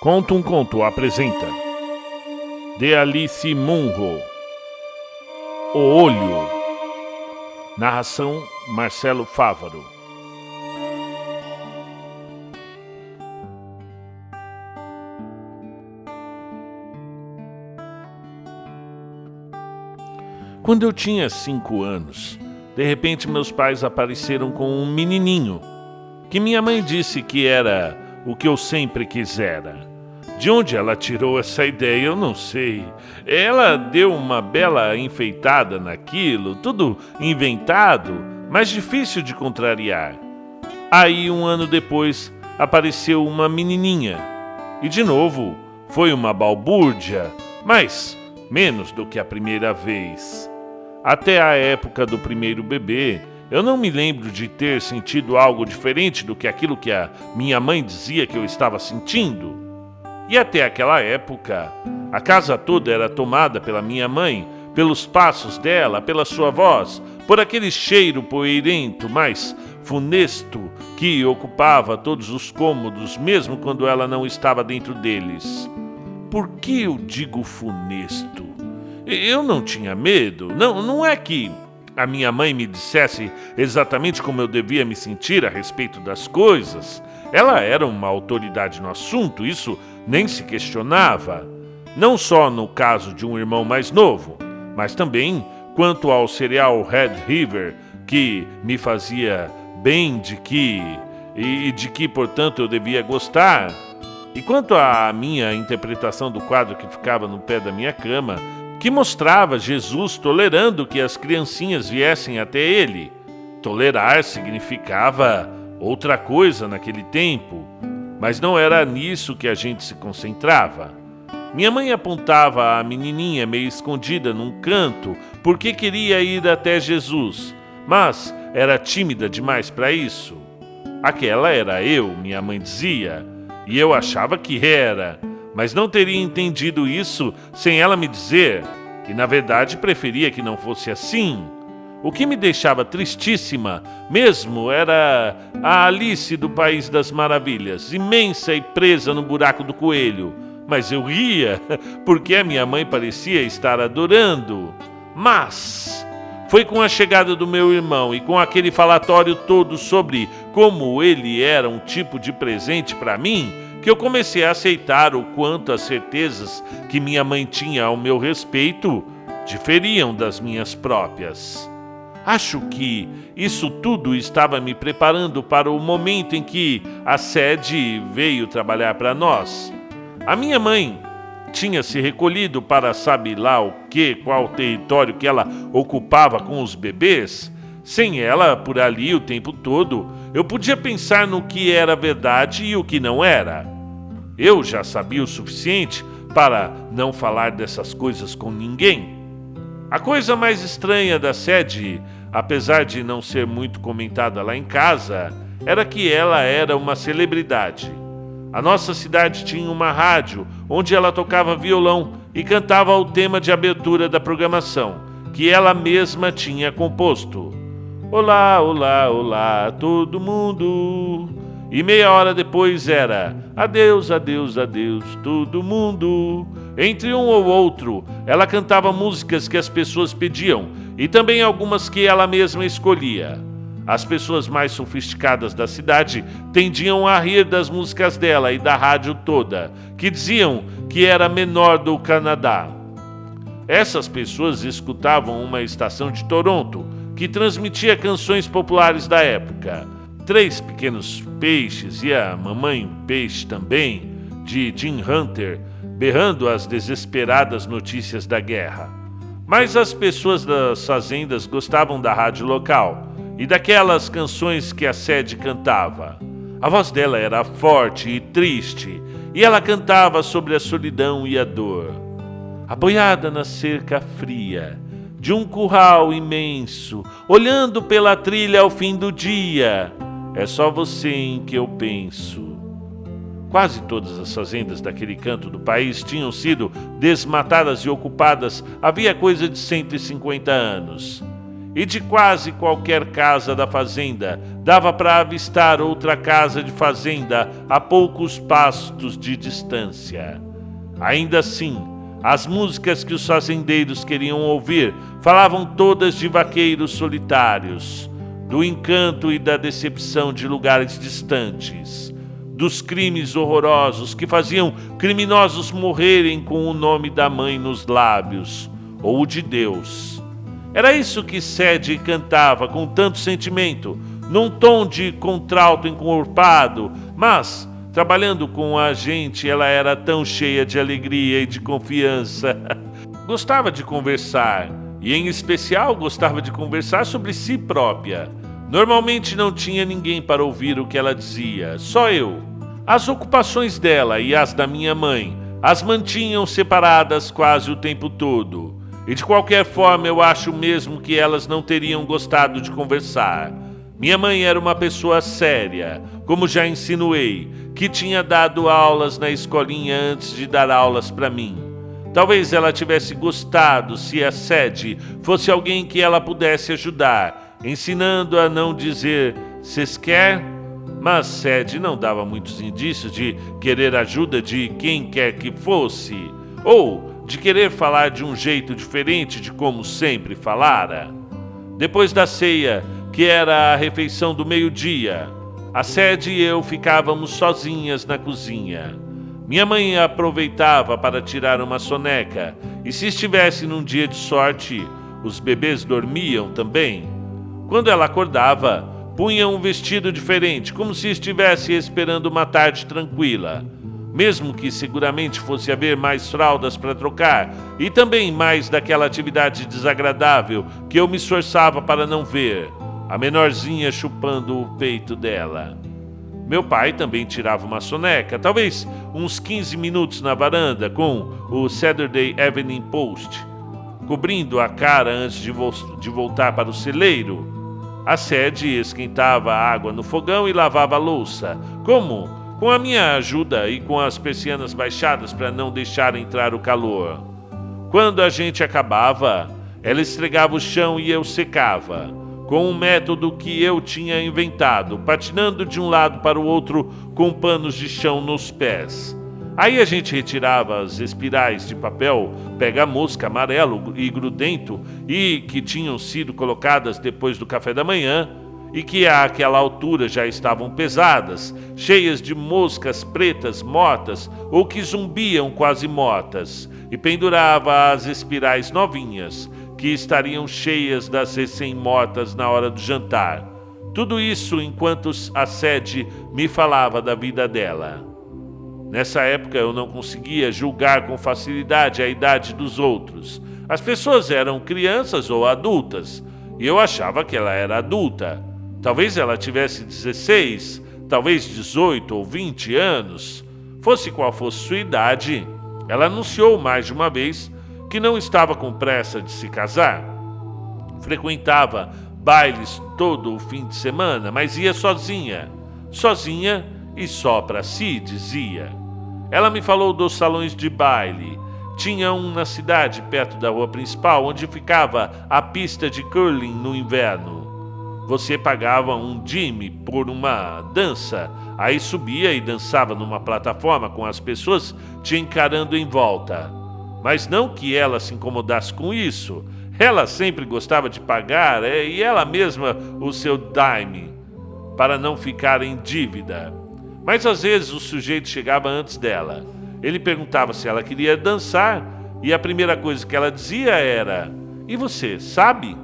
Conta um Conto apresenta de Alice Munro, O Olho. Narração Marcelo Fávaro. Quando eu tinha 5 anos, de repente meus pais apareceram com um menininho, que minha mãe disse que era o que eu sempre quisera. De onde ela tirou essa ideia, eu não sei. Ela deu uma bela enfeitada naquilo, tudo inventado, mas difícil de contrariar. Aí, 1 ano depois, apareceu uma menininha. E de novo, foi uma balbúrdia, mas menos do que a primeira vez. Até a época do primeiro bebê, eu não me lembro de ter sentido algo diferente do que aquilo que a minha mãe dizia que eu estava sentindo. E até aquela época, a casa toda era tomada pela minha mãe, pelos passos dela, pela sua voz, por aquele cheiro poeirento, mas funesto, que ocupava todos os cômodos, mesmo quando ela não estava dentro deles. Por que eu digo funesto? Eu não tinha medo, não é que a minha mãe me dissesse exatamente como eu devia me sentir a respeito das coisas. Ela era uma autoridade no assunto, isso nem se questionava. Não só no caso de um irmão mais novo, mas também quanto ao cereal Red River, que me fazia bem de que, portanto, eu devia gostar. E quanto à minha interpretação do quadro que ficava no pé da minha cama, que mostrava Jesus tolerando que as criancinhas viessem até ele. Tolerar significava outra coisa naquele tempo, mas não era nisso que a gente se concentrava. Minha mãe apontava a menininha meio escondida num canto porque queria ir até Jesus, mas era tímida demais para isso. Aquela era eu, minha mãe dizia, e eu achava que era, mas não teria entendido isso sem ela me dizer, e na verdade preferia que não fosse assim. O que me deixava tristíssima mesmo era a Alice do País das Maravilhas, imensa e presa no buraco do coelho. Mas eu ria, porque a minha mãe parecia estar adorando. Mas foi com a chegada do meu irmão e com aquele falatório todo sobre como ele era um tipo de presente para mim, que eu comecei a aceitar o quanto as certezas que minha mãe tinha ao meu respeito diferiam das minhas próprias. Acho que isso tudo estava me preparando para o momento em que a sede veio trabalhar para nós. A minha mãe tinha se recolhido para sabe lá qual território que ela ocupava com os bebês. Sem ela por ali o tempo todo, eu podia pensar no que era verdade e o que não era. Eu já sabia o suficiente para não falar dessas coisas com ninguém. A coisa mais estranha da sede, apesar de não ser muito comentada lá em casa, era que ela era uma celebridade. A nossa cidade tinha uma rádio onde ela tocava violão e cantava o tema de abertura da programação, que ela mesma tinha composto. Olá, olá, olá, todo mundo. E meia hora depois era adeus, adeus, adeus, todo mundo. Entre um ou outro, ela cantava músicas que as pessoas pediam e também algumas que ela mesma escolhia. As pessoas mais sofisticadas da cidade tendiam a rir das músicas dela e da rádio toda, que diziam que era a menor do Canadá. Essas pessoas escutavam uma estação de Toronto que transmitia canções populares da época. 3 Pequenos Peixes e a Mamãe Peixe também, de Jim Hunter, berrando as desesperadas notícias da guerra. Mas as pessoas das fazendas gostavam da rádio local e daquelas canções que a sede cantava. A voz dela era forte e triste, e ela cantava sobre a solidão e a dor. Aboiada na cerca fria de um curral imenso, olhando pela trilha ao fim do dia, é só você em que eu penso. Quase todas as fazendas daquele canto do país tinham sido desmatadas e ocupadas havia coisa de 150 anos. e de quase qualquer casa da fazenda dava para avistar outra casa de fazenda a poucos passos de distância. Ainda assim, as músicas que os fazendeiros queriam ouvir falavam todas de vaqueiros solitários, do encanto e da decepção de lugares distantes, dos crimes horrorosos que faziam criminosos morrerem com o nome da mãe nos lábios, ou o de Deus. Era isso que Sadie cantava com tanto sentimento, num tom de contralto encorpado, mas, trabalhando com a gente, ela era tão cheia de alegria e de confiança. Gostava de conversar, e em especial gostava de conversar sobre si própria. Normalmente não tinha ninguém para ouvir o que ela dizia, só eu. As ocupações dela e as da minha mãe as mantinham separadas quase o tempo todo. E de qualquer forma eu acho mesmo que elas não teriam gostado de conversar. Minha mãe era uma pessoa séria, como já insinuei, que tinha dado aulas na escolinha antes de dar aulas para mim. Talvez ela tivesse gostado se a Sadie fosse alguém que ela pudesse ajudar, ensinando a não dizer "cês quer?", mas Sadie não dava muitos indícios de querer ajuda de quem quer que fosse, ou de querer falar de um jeito diferente de como sempre falara. Depois da ceia, que era a refeição do meio-dia, a Sadie e eu ficávamos sozinhas na cozinha. Minha mãe aproveitava para tirar uma soneca, e se estivesse num dia de sorte, os bebês dormiam também. Quando ela acordava, punha um vestido diferente, como se estivesse esperando uma tarde tranquila, mesmo que seguramente fosse haver mais fraldas para trocar, e também mais daquela atividade desagradável que eu me esforçava para não ver, a menorzinha chupando o peito dela. Meu pai também tirava uma soneca, talvez uns 15 minutos na varanda, com o Saturday Evening Post, cobrindo a cara antes de voltar para o celeiro. A Sadie esquentava a água no fogão e lavava a louça, com a minha ajuda e com as persianas baixadas para não deixar entrar o calor. Quando a gente acabava, ela esfregava o chão e eu secava, com um método que eu tinha inventado, patinando de um lado para o outro com panos de chão nos pés. Aí a gente retirava as espirais de papel pega-mosca amarelo e grudento e que tinham sido colocadas depois do café da manhã e que àquela altura já estavam pesadas, cheias de moscas pretas mortas ou que zumbiam quase mortas, e pendurava as espirais novinhas, que estariam cheias das recém-mortas na hora do jantar. Tudo isso enquanto a Sadie me falava da vida dela. Nessa época eu não conseguia julgar com facilidade a idade dos outros. As pessoas eram crianças ou adultas, e eu achava que ela era adulta. Talvez ela tivesse 16, talvez 18 ou 20 anos. Fosse qual fosse sua idade, ela anunciou mais de uma vez que não estava com pressa de se casar. Frequentava bailes todo o fim de semana, mas ia sozinha. Sozinha e só para si, dizia. Ela me falou dos salões de baile. Tinha um na cidade, perto da rua principal, onde ficava a pista de curling no inverno. Você pagava um dime por uma dança, aí subia e dançava numa plataforma com as pessoas te encarando em volta. Mas não que ela se incomodasse com isso. Ela sempre gostava de pagar, e ela mesma o seu dime, para não ficar em dívida. Mas às vezes o sujeito chegava antes dela. Ele perguntava se ela queria dançar, e a primeira coisa que ela dizia era: "E você, sabe?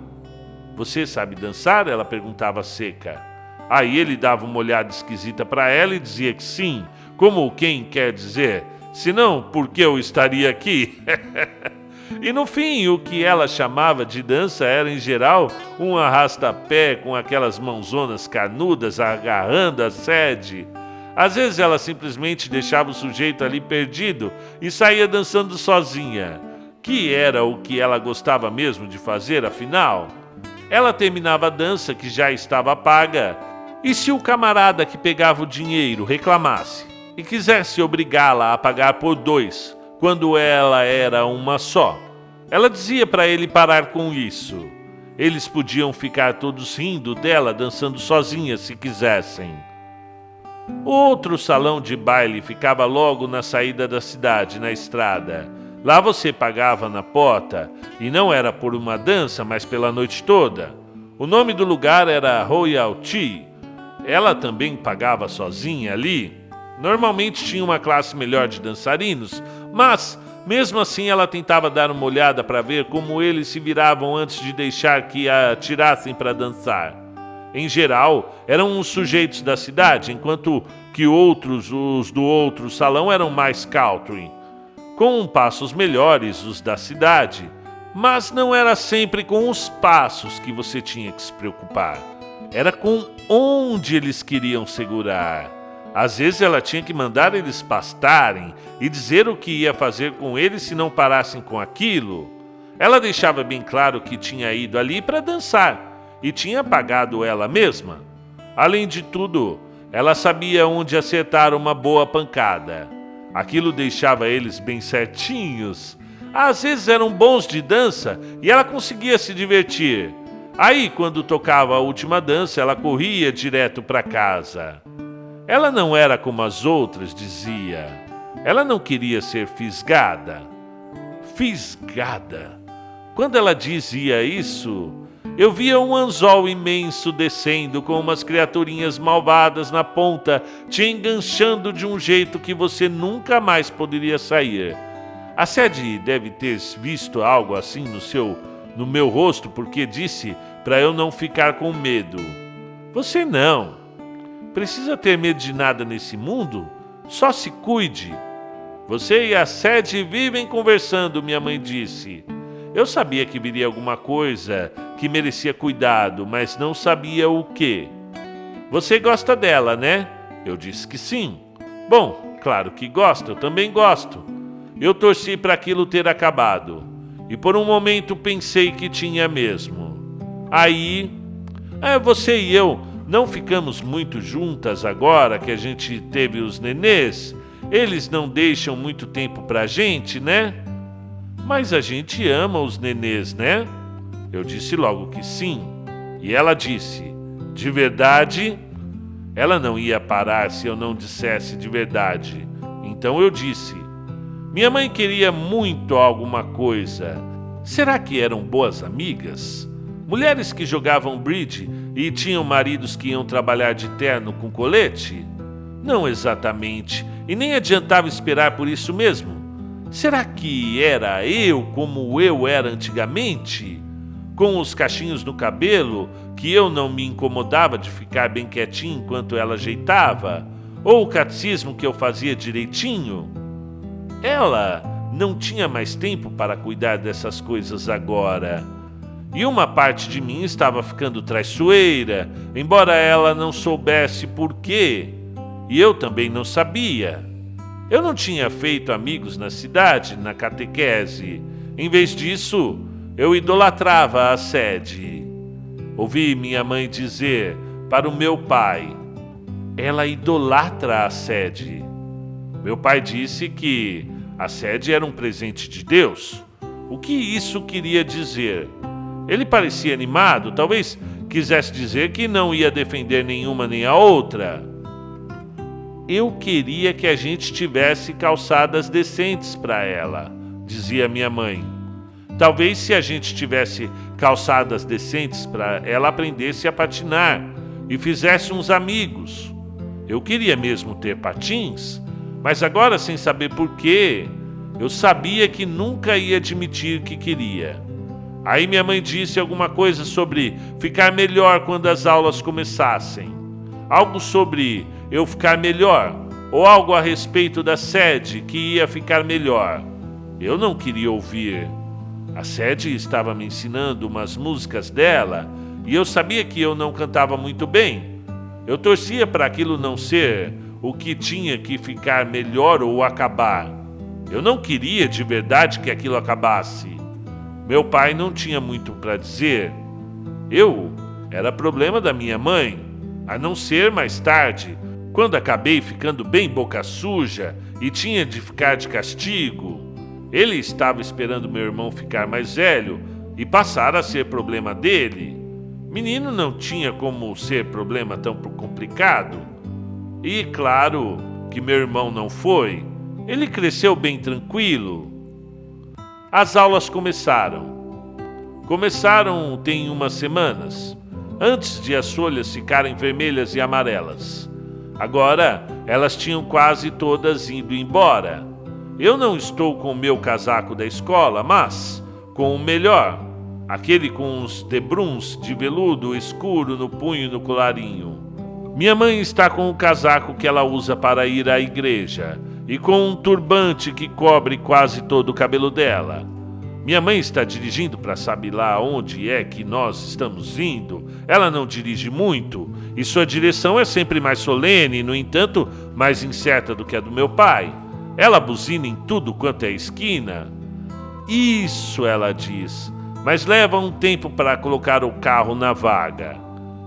Você sabe dançar?" Ela perguntava seca. Aí ele dava uma olhada esquisita para ela e dizia que sim, como quem quer dizer: "Senão, por que eu estaria aqui?" E no fim, o que ela chamava de dança era, em geral, um arrasta-pé com aquelas mãozonas carnudas agarrando a Sadie. Às vezes ela simplesmente deixava o sujeito ali perdido e saía dançando sozinha, que era o que ela gostava mesmo de fazer, afinal. Ela terminava a dança, que já estava paga, e se o camarada que pegava o dinheiro reclamasse e quisesse obrigá-la a pagar por dois, quando ela era uma só, ela dizia para ele parar com isso. Eles podiam ficar todos rindo dela, dançando sozinha se quisessem. Outro salão de baile ficava logo na saída da cidade, na estrada. Lá você pagava na porta, e não era por uma dança, mas pela noite toda. O nome do lugar era Royal Tea. Ela também pagava sozinha ali. Normalmente tinha uma classe melhor de dançarinos, mas mesmo assim ela tentava dar uma olhada para ver como eles se viravam antes de deixar que a tirassem para dançar. Em geral, eram os sujeitos da cidade, enquanto que os do outro salão eram mais country, com passos melhores os da cidade. Mas não era sempre com os passos que você tinha que se preocupar. Era com onde eles queriam segurar. Às vezes ela tinha que mandar eles pastarem e dizer o que ia fazer com eles se não parassem com aquilo. Ela deixava bem claro que tinha ido ali para dançar e tinha pagado ela mesma. Além de tudo, ela sabia onde acertar uma boa pancada. Aquilo deixava eles bem certinhos. Às vezes eram bons de dança e ela conseguia se divertir. Aí, quando tocava a última dança, ela corria direto para casa. Ela não era como as outras, dizia. Ela não queria ser fisgada. Fisgada. Quando ela dizia isso, eu via um anzol imenso descendo com umas criaturinhas malvadas na ponta, te enganchando de um jeito que você nunca mais poderia sair. A Sadie deve ter visto algo assim no meu rosto, porque disse para eu não ficar com medo. Você não. Precisa ter medo de nada nesse mundo? Só se cuide. Você e a Sadie vivem conversando, minha mãe disse. Eu sabia que viria alguma coisa que merecia cuidado, mas não sabia o quê. Você gosta dela, né? Eu disse que sim. Bom, claro que gosto, eu também gosto. Eu torci para aquilo ter acabado. E por um momento pensei que tinha mesmo. Aí, você e eu não ficamos muito juntas agora que a gente teve os nenês. Eles não deixam muito tempo pra gente, né? Mas a gente ama os nenês, né? Eu disse logo que sim. E ela disse, de verdade? Ela não ia parar se eu não dissesse de verdade. Então eu disse, minha mãe queria muito alguma coisa. Será que eram boas amigas? Mulheres que jogavam bridge e tinham maridos que iam trabalhar de terno com colete? Não exatamente, e nem adiantava esperar por isso mesmo. Será que era eu como eu era antigamente? Com os cachinhos no cabelo, que eu não me incomodava de ficar bem quietinho enquanto ela ajeitava? Ou o catecismo que eu fazia direitinho? Ela não tinha mais tempo para cuidar dessas coisas agora. E uma parte de mim estava ficando traiçoeira, embora ela não soubesse por quê. E eu também não sabia. Eu não tinha feito amigos na cidade, na catequese. Em vez disso, eu idolatrava a Sadie. Ouvi minha mãe dizer para o meu pai, ela idolatra a Sadie. Meu pai disse que a Sadie era um presente de Deus. O que isso queria dizer? Ele parecia animado, talvez quisesse dizer que não ia defender nenhuma nem a outra. Eu queria que a gente tivesse calçadas decentes para ela, dizia minha mãe. Talvez se a gente tivesse calçadas decentes para ela aprendesse a patinar e fizesse uns amigos. Eu queria mesmo ter patins, mas agora sem saber por quê, eu sabia que nunca ia admitir que queria. Aí minha mãe disse alguma coisa sobre ficar melhor quando as aulas começassem. Algo sobre eu ficar melhor, ou algo a respeito da Sadie que ia ficar melhor. Eu não queria ouvir. A Sadie estava me ensinando umas músicas dela e eu sabia que eu não cantava muito bem. Eu torcia para aquilo não ser o que tinha que ficar melhor ou acabar. Eu não queria de verdade que aquilo acabasse. Meu pai não tinha muito para dizer. Eu era problema da minha mãe, a não ser mais tarde, quando acabei ficando bem boca suja e tinha de ficar de castigo. Ele estava esperando meu irmão ficar mais velho e passar a ser problema dele. Menino não tinha como ser problema tão complicado. E claro que meu irmão não foi. Ele cresceu bem tranquilo. As aulas começaram. Começaram tem umas semanas, antes de as folhas ficarem vermelhas e amarelas. Agora elas tinham quase todas ido embora. Eu não estou com o meu casaco da escola, mas com o melhor, aquele com os debruns de veludo escuro no punho e no colarinho. Minha mãe está com o casaco que ela usa para ir à igreja e com um turbante que cobre quase todo o cabelo dela. Minha mãe está dirigindo para sabe lá onde é que nós estamos indo. Ela não dirige muito e sua direção é sempre mais solene, no entanto, mais incerta do que a do meu pai. Ela buzina em tudo quanto é esquina. Isso, ela diz, mas leva um tempo para colocar o carro na vaga.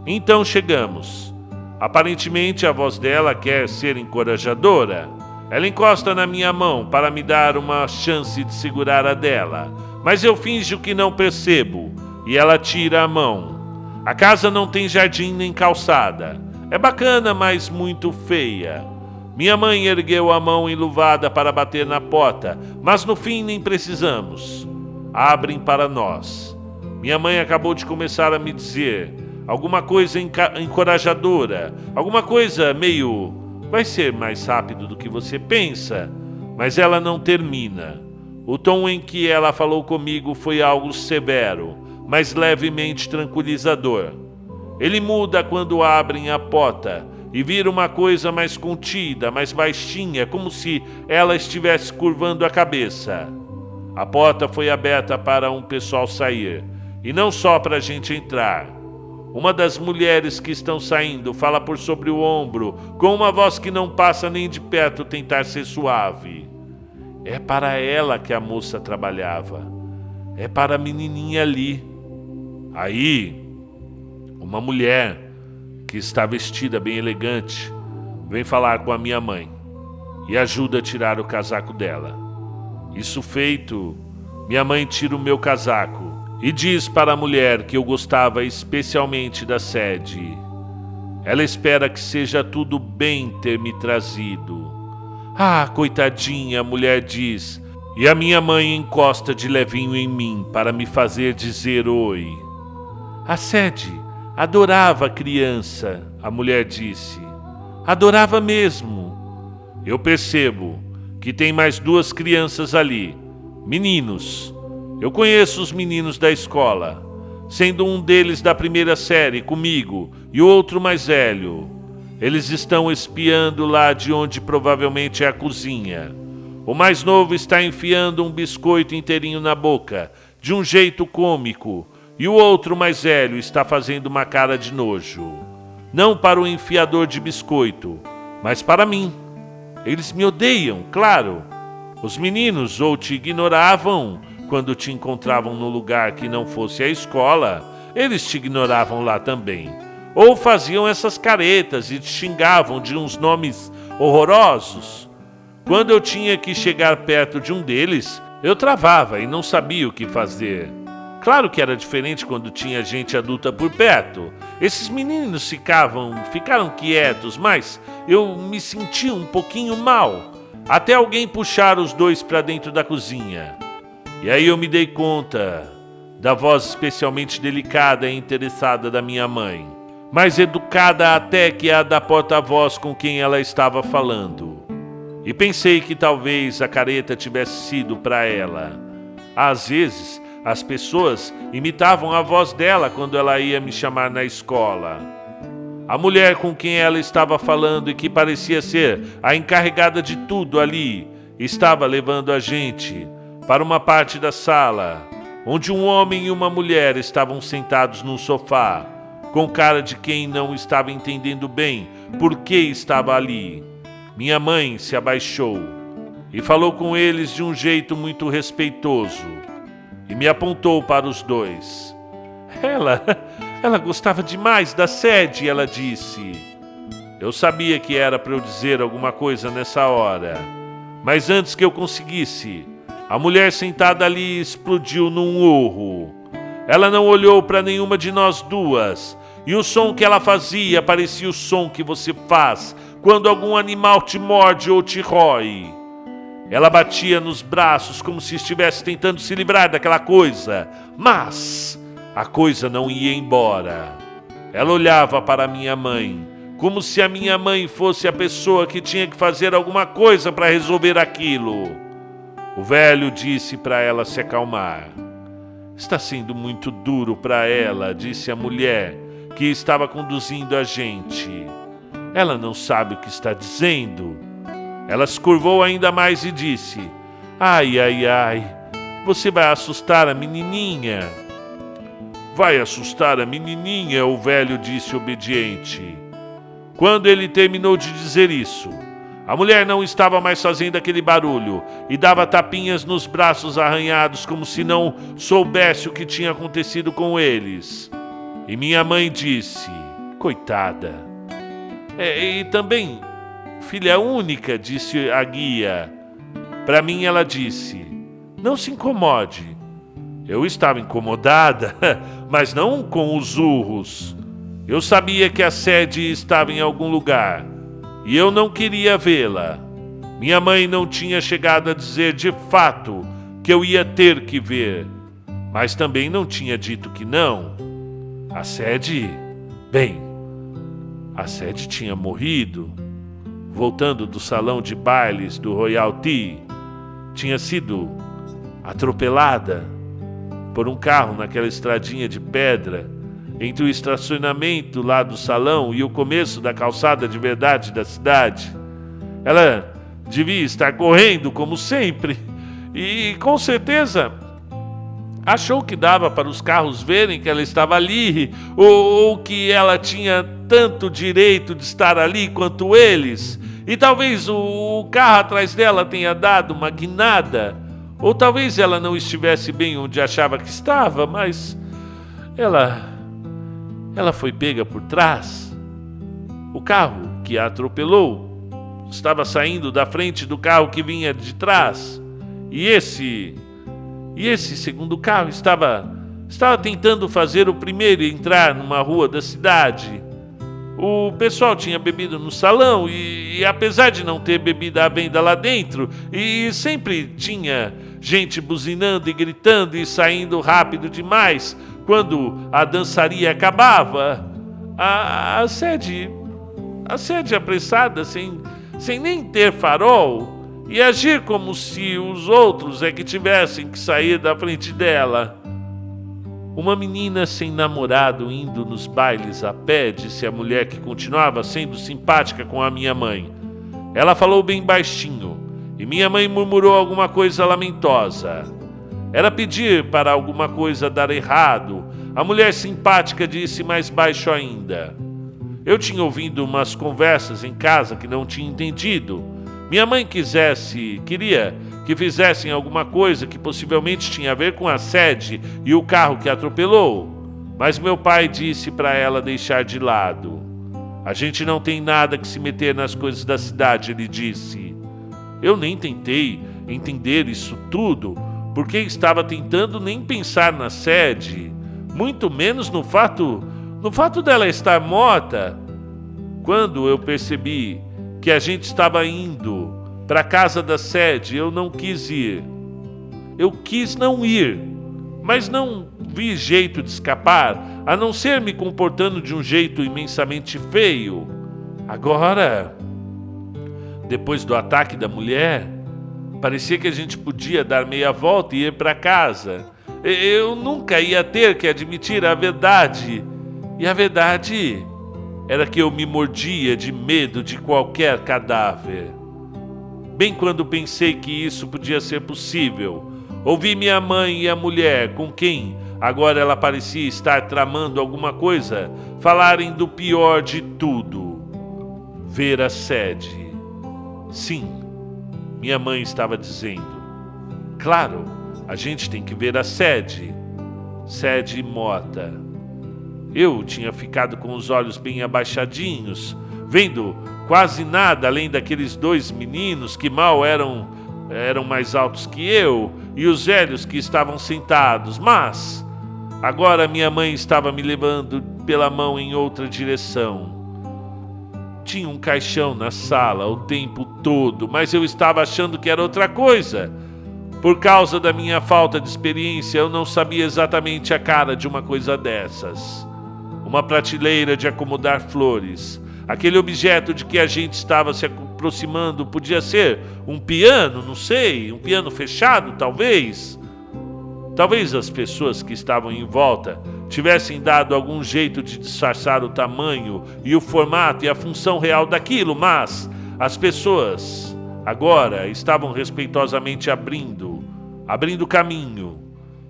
Então chegamos. Aparentemente a voz dela quer ser encorajadora. Ela encosta na minha mão para me dar uma chance de segurar a dela, mas eu finjo que não percebo e ela tira a mão. A casa não tem jardim nem calçada. É bacana, mas muito feia. Minha mãe ergueu a mão enluvada para bater na porta, mas no fim nem precisamos. Abrem para nós. Minha mãe acabou de começar a me dizer alguma coisa encorajadora, alguma coisa meio... vai ser mais rápido do que você pensa, mas ela não termina. O tom em que ela falou comigo foi algo severo, mas levemente tranquilizador. Ele muda quando abrem a porta e vira uma coisa mais contida, mais baixinha, como se ela estivesse curvando a cabeça. A porta foi aberta para um pessoal sair, e não só para a gente entrar. Uma das mulheres que estão saindo fala por sobre o ombro, com uma voz que não passa nem de perto tentar ser suave. É para ela que a moça trabalhava. É para a menininha ali. Aí, uma mulher que está vestida bem elegante vem falar com a minha mãe e ajuda a tirar o casaco dela. Isso feito, minha mãe tira o meu casaco e diz para a mulher que eu gostava especialmente da sede. Ela espera que seja tudo bem ter me trazido. Ah, coitadinha, a mulher diz, e a minha mãe encosta de levinho em mim para me fazer dizer oi. A sede adorava a criança, a mulher disse. Adorava mesmo. Eu percebo que tem mais duas crianças ali, meninos. Eu conheço os meninos da escola, sendo um deles da primeira série comigo e o outro mais velho. Eles estão espiando lá de onde provavelmente é a cozinha. O mais novo está enfiando um biscoito inteirinho na boca, de um jeito cômico, e o outro mais velho está fazendo uma cara de nojo. Não para o enfiador de biscoito, mas para mim. Eles me odeiam, claro. Os meninos ou te ignoravam quando te encontravam no lugar que não fosse a escola, eles te ignoravam lá também. Ou faziam essas caretas e te xingavam de uns nomes horrorosos. Quando eu tinha que chegar perto de um deles, eu travava e não sabia o que fazer. Claro que era diferente quando tinha gente adulta por perto. Esses meninos ficaram quietos, mas eu me sentia um pouquinho mal, até alguém puxar os dois para dentro da cozinha. E aí eu me dei conta da voz especialmente delicada e interessada da minha mãe, mais educada até que a da porta-voz com quem ela estava falando. E pensei que talvez a careta tivesse sido para ela. Às vezes, as pessoas imitavam a voz dela quando ela ia me chamar na escola. A mulher com quem ela estava falando e que parecia ser a encarregada de tudo ali, estava levando a gente para uma parte da sala, onde um homem e uma mulher estavam sentados num sofá, com cara de quem não estava entendendo bem por que estava ali. Minha mãe se abaixou e falou com eles de um jeito muito respeitoso e me apontou para os dois. Ela gostava demais da sede, ela disse. Eu sabia que era para eu dizer alguma coisa nessa hora, mas antes que eu conseguisse, a mulher sentada ali explodiu num urro. Ela não olhou para nenhuma de nós duas, e o som que ela fazia parecia o som que você faz quando algum animal te morde ou te rói. Ela batia nos braços como se estivesse tentando se livrar daquela coisa, mas a coisa não ia embora. Ela olhava para minha mãe, como se a minha mãe fosse a pessoa que tinha que fazer alguma coisa para resolver aquilo. O velho disse para ela se acalmar. Está sendo muito duro para ela, disse a mulher que estava conduzindo a gente. Ela não sabe o que está dizendo. Ela se curvou ainda mais e disse: ai, ai, ai, você vai assustar a menininha. Vai assustar a menininha, o velho disse obediente. Quando ele terminou de dizer isso, a mulher não estava mais fazendo aquele barulho e dava tapinhas nos braços arranhados como se não soubesse o que tinha acontecido com eles. E minha mãe disse: coitada. E também, filha única, disse a guia. Para mim ela disse: não se incomode. Eu estava incomodada, mas não com os urros. Eu sabia que a Sede estava em algum lugar e eu não queria vê-la. Minha mãe não tinha chegado a dizer de fato que eu ia ter que ver, mas também não tinha dito que não. A Sede... Bem, a Sede tinha morrido. Voltando do salão de bailes do Royal Tea, tinha sido atropelada por um carro naquela estradinha de pedra entre o estacionamento lá do salão e o começo da calçada de verdade da cidade. Ela devia estar correndo como sempre e com certeza achou que dava para os carros verem que ela estava ali ou que ela tinha tanto direito de estar ali quanto eles. E talvez o carro atrás dela tenha dado uma guinada, ou talvez ela não estivesse bem onde achava que estava, mas ela foi pega por trás. O carro que a atropelou estava saindo da frente do carro que vinha de trás. E esse segundo carro estava tentando fazer o primeiro entrar numa rua da cidade. O pessoal tinha bebido no salão e apesar de não ter bebida à venda lá dentro, e sempre tinha gente buzinando e gritando e saindo rápido demais quando a dançaria acabava, a sede apressada, sem nem ter farol, e agir como se os outros é que tivessem que sair da frente dela. Uma menina sem namorado indo nos bailes a pé, disse a mulher que continuava sendo simpática com a minha mãe. Ela falou bem baixinho, e minha mãe murmurou alguma coisa lamentosa. Era pedir para alguma coisa dar errado. A mulher simpática disse mais baixo ainda. Eu tinha ouvido umas conversas em casa que não tinha entendido. Minha mãe queria que fizessem alguma coisa que possivelmente tinha a ver com a Sede e o carro que atropelou. Mas meu pai disse para ela deixar de lado. A gente não tem nada que se meter nas coisas da cidade, ele disse. Eu nem tentei entender isso tudo, porque estava tentando nem pensar na Sede, muito menos no fato dela estar morta. Quando eu percebi que a gente estava indo para a casa da Sede, eu não quis ir. Eu quis não ir, mas não vi jeito de escapar, a não ser me comportando de um jeito imensamente feio. Agora, depois do ataque da mulher, parecia que a gente podia dar meia volta e ir para casa. Eu nunca ia ter que admitir a verdade. E a verdade era que eu me mordia de medo de qualquer cadáver. Bem quando pensei que isso podia ser possível, ouvi minha mãe e a mulher, com quem agora ela parecia estar tramando alguma coisa, falarem do pior de tudo: ver a Sede. Sim, minha mãe estava dizendo. Claro, a gente tem que ver a Sede. Sede morta. Eu tinha ficado com os olhos bem abaixadinhos, vendo quase nada além daqueles dois meninos que mal eram mais altos que eu e os velhos que estavam sentados. Mas Agora minha mãe estava me levando pela mão em outra direção. Tinha um caixão na sala o tempo todo, mas eu estava achando que era outra coisa. Por causa da minha falta de experiência, eu não sabia exatamente a cara de uma coisa dessas. Uma prateleira de acomodar flores. Aquele objeto de que a gente estava se aproximando podia ser um piano, não sei, um piano fechado, talvez. Talvez as pessoas que estavam em volta tivessem dado algum jeito de disfarçar o tamanho e o formato e a função real daquilo, mas as pessoas agora estavam respeitosamente abrindo caminho.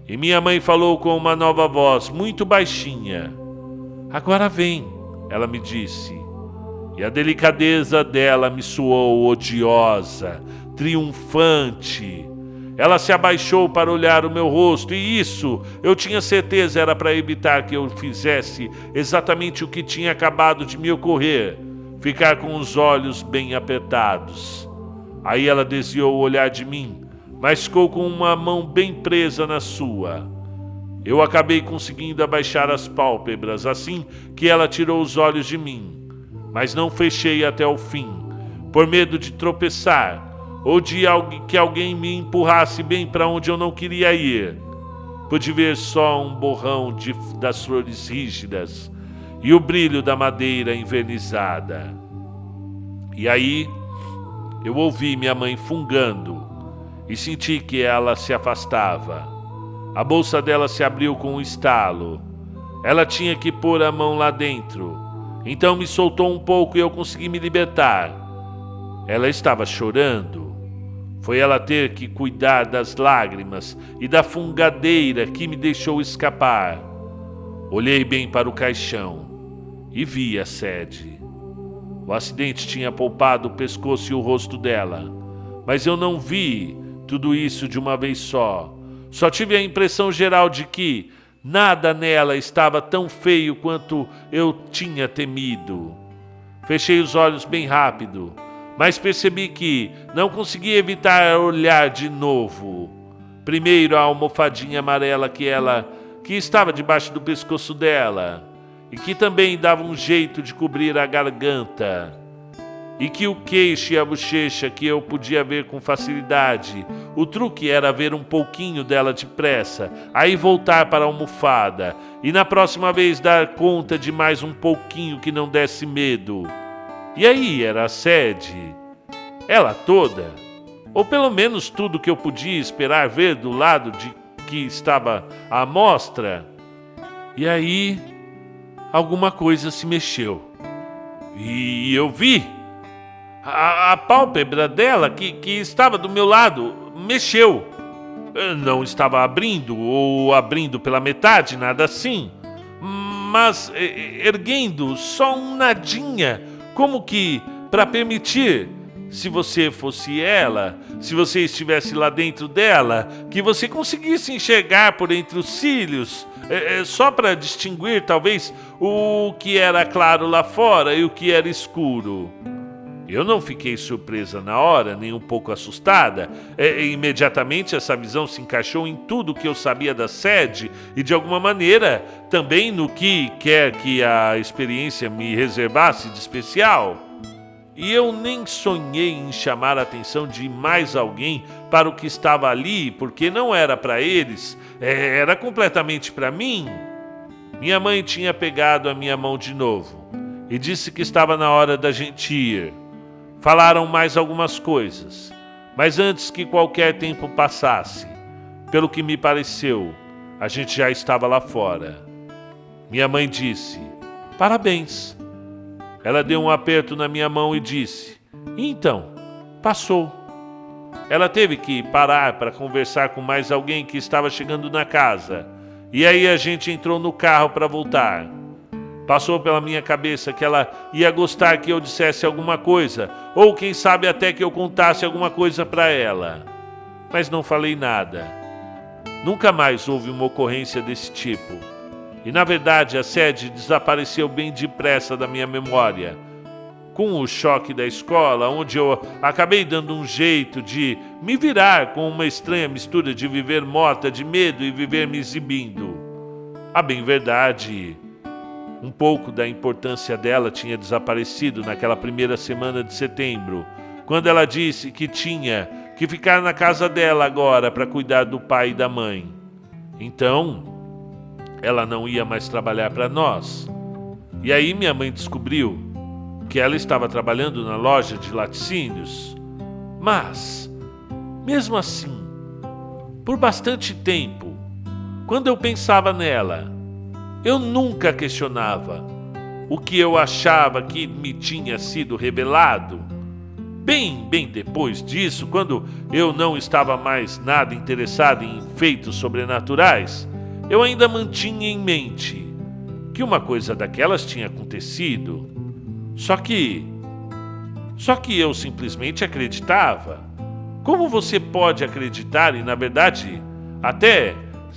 E minha mãe falou com uma nova voz, muito baixinha. Agora vem, ela me disse. E a delicadeza dela me soou odiosa, triunfante. Ela se abaixou para olhar o meu rosto, e isso, eu tinha certeza, era para evitar que eu fizesse exatamente o que tinha acabado de me ocorrer, ficar com os olhos bem apertados. Aí ela desviou o olhar de mim, mas ficou com uma mão bem presa na sua. Eu acabei conseguindo abaixar as pálpebras assim que ela tirou os olhos de mim, mas não fechei até o fim, por medo de tropeçar, ou de que alguém me empurrasse bem para onde eu não queria ir. Pude ver só um borrão das flores rígidas e o brilho da madeira envernizada. E aí eu ouvi minha mãe fungando e senti que ela se afastava. A bolsa dela se abriu com um estalo. Ela tinha que pôr a mão lá dentro. Então me soltou um pouco e eu consegui me libertar. Ela estava chorando. Foi ela ter que cuidar das lágrimas e da fungadeira que me deixou escapar. Olhei bem para o caixão e vi a Sadie. O acidente tinha poupado o pescoço e o rosto dela, mas eu não vi tudo isso de uma vez só. Só tive a impressão geral de que nada nela estava tão feio quanto eu tinha temido. Fechei os olhos bem rápido, mas percebi que não conseguia evitar olhar de novo. Primeiro a almofadinha amarela que estava debaixo do pescoço dela e que também dava um jeito de cobrir a garganta. E que o queixo e a bochecha que eu podia ver com facilidade. O truque era ver um pouquinho dela depressa, aí voltar para a almofada, e na próxima vez dar conta de mais um pouquinho que não desse medo. E aí era a Sadie. Ela toda, ou pelo menos tudo que eu podia esperar ver do lado de que estava a amostra. E aí alguma coisa se mexeu. E eu vi. A pálpebra dela, que estava do meu lado, mexeu. Não estava abrindo, ou abrindo pela metade, nada assim. Mas erguendo só um nadinha, como que para permitir, se você fosse ela, se você estivesse lá dentro dela, que você conseguisse enxergar por entre os cílios, só para distinguir, talvez, o que era claro lá fora e o que era escuro. Eu não fiquei surpresa na hora, nem um pouco assustada. Imediatamente essa visão se encaixou em tudo que eu sabia da Sadie e, de alguma maneira, também no que quer que a experiência me reservasse de especial. E eu nem sonhei em chamar a atenção de mais alguém para o que estava ali, porque não era para eles, era completamente para mim. Minha mãe tinha pegado a minha mão de novo e disse que estava na hora da gente ir. Falaram mais algumas coisas, mas antes que qualquer tempo passasse, pelo que me pareceu, a gente já estava lá fora. Minha mãe disse, parabéns. Ela deu um aperto na minha mão e disse, então, passou. Ela teve que parar para conversar com mais alguém que estava chegando na casa, e aí a gente entrou no carro para voltar. Passou pela minha cabeça que ela ia gostar que eu dissesse alguma coisa, ou quem sabe até que eu contasse alguma coisa para ela. Mas não falei nada. Nunca mais houve uma ocorrência desse tipo. E na verdade a Sadie desapareceu bem depressa da minha memória. Com o choque da escola, onde eu acabei dando um jeito de me virar com uma estranha mistura de viver morta de medo e viver me exibindo. A bem verdade, um pouco da importância dela tinha desaparecido naquela primeira semana de setembro, quando ela disse que tinha que ficar na casa dela agora para cuidar do pai e da mãe. Então, ela não ia mais trabalhar para nós. E aí minha mãe descobriu que ela estava trabalhando na loja de laticínios. Mas, mesmo assim, por bastante tempo, quando eu pensava nela, eu nunca questionava o que eu achava que me tinha sido revelado. Bem depois disso, quando eu não estava mais nada interessado em feitos sobrenaturais, eu ainda mantinha em mente que uma coisa daquelas tinha acontecido. Só que eu simplesmente acreditava. Como você pode acreditar e, na verdade, até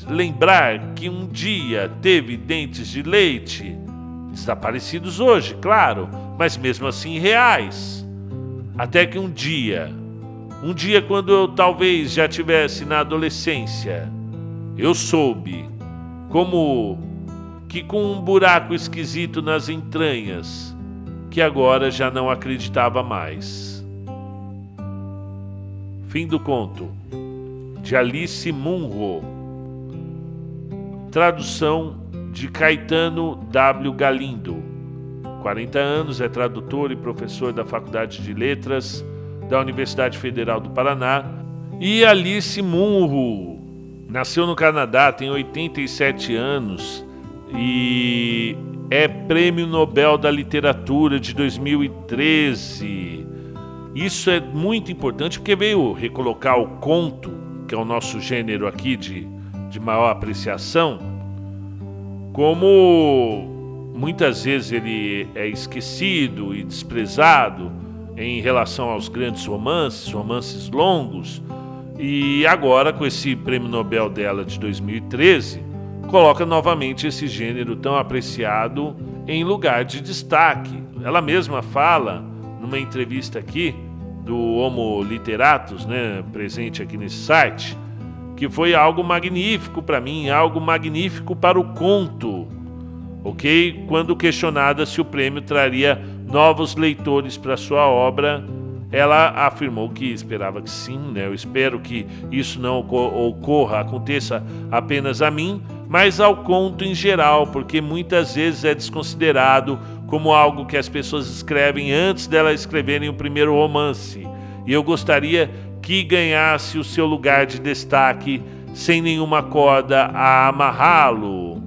lembrar que um dia teve dentes de leite, desaparecidos hoje, claro, mas mesmo assim reais? Até que um dia quando eu talvez já tivesse na adolescência, eu soube como que com um buraco esquisito nas entranhas, que agora já não acreditava mais. Fim do conto, de Alice Munro. Tradução de Caetano W. Galindo. 40 anos, é tradutor e professor da Faculdade de Letras da Universidade Federal do Paraná. E Alice Munro nasceu no Canadá, tem 87 anos e é Prêmio Nobel da Literatura de 2013. Isso é muito importante porque veio recolocar o conto, que é o nosso gênero aqui de maior apreciação, como muitas vezes ele é esquecido e desprezado em relação aos grandes romances longos, e agora com esse Prêmio Nobel dela de 2013, coloca novamente esse gênero tão apreciado em lugar de destaque. Ela mesma fala, numa entrevista aqui, do Homo Literatus, né, presente aqui nesse site, que foi algo magnífico para mim, algo magnífico para o conto, ok? Quando questionada se o prêmio traria novos leitores para sua obra, ela afirmou que esperava que sim, né? Eu espero que isso não aconteça apenas a mim, mas ao conto em geral, porque muitas vezes é desconsiderado como algo que as pessoas escrevem antes delas escreverem o primeiro romance. E eu gostaria que ganhasse o seu lugar de destaque sem nenhuma corda a amarrá-lo.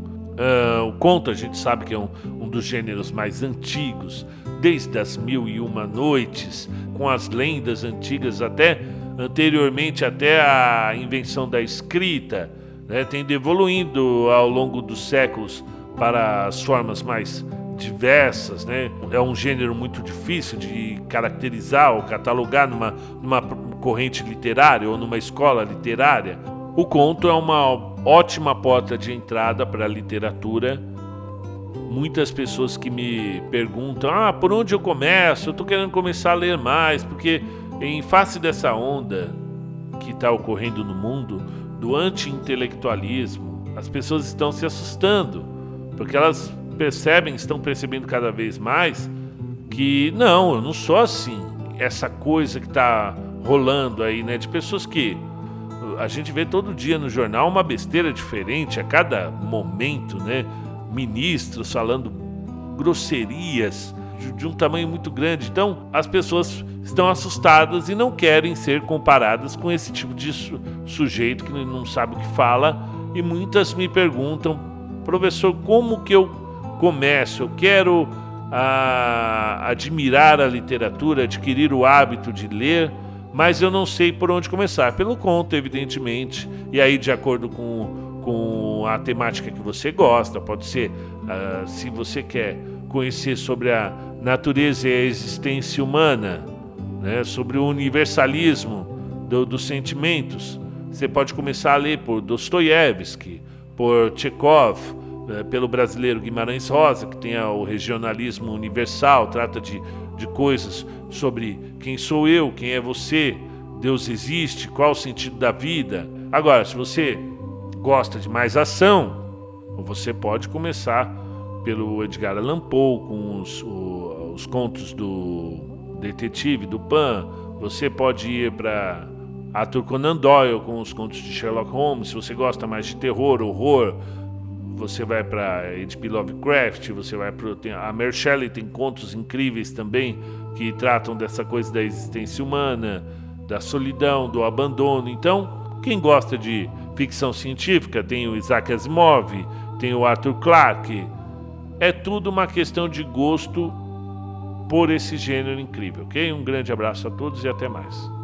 O conto a gente sabe que é um dos gêneros mais antigos, desde as 1001 Noites, com as lendas antigas até anteriormente até a invenção da escrita, né, tendo evoluindo ao longo dos séculos para as formas mais diversas, né? É um gênero muito difícil de caracterizar ou catalogar numa corrente literária ou numa escola literária. O conto é uma ótima porta de entrada para a literatura. Muitas pessoas que me perguntam, por onde eu começo? Eu estou querendo começar a ler mais, porque em face dessa onda que está ocorrendo no mundo, do anti-intelectualismo, as pessoas estão se assustando, porque elas estão percebendo cada vez mais que não, eu não sou assim. Essa coisa que está rolando aí, né, de pessoas que a gente vê todo dia no jornal uma besteira diferente a cada momento, né? Ministros falando grosserias de um tamanho muito grande. Então, as pessoas estão assustadas e não querem ser comparadas com esse tipo de sujeito que não sabe o que fala. E muitas me perguntam, professor, como que eu começo? Eu quero admirar a literatura, adquirir o hábito de ler, mas eu não sei por onde começar. Pelo conto, evidentemente, e aí de acordo com a temática que você gosta, pode ser, se você quer conhecer sobre a natureza e a existência humana, né, sobre o universalismo dos sentimentos, você pode começar a ler por Dostoiévski, por Chekhov, pelo brasileiro Guimarães Rosa, que tem o regionalismo universal, trata de coisas sobre quem sou eu, quem é você, Deus existe, qual o sentido da vida. Agora, se você gosta de mais ação, Ou você pode começar pelo Edgar Allan Poe, com os contos do detetive, do Pan. Você pode ir para Arthur Conan Doyle, com os contos de Sherlock Holmes. Se você gosta mais de terror, horror, você vai para H.P. Lovecraft. Você vai para a Mary Shelley, tem contos incríveis também que tratam dessa coisa da existência humana, da solidão, do abandono. Então, quem gosta de ficção científica, tem o Isaac Asimov, tem o Arthur Clarke. É tudo uma questão de gosto por esse gênero incrível, ok? Um grande abraço a todos e até mais.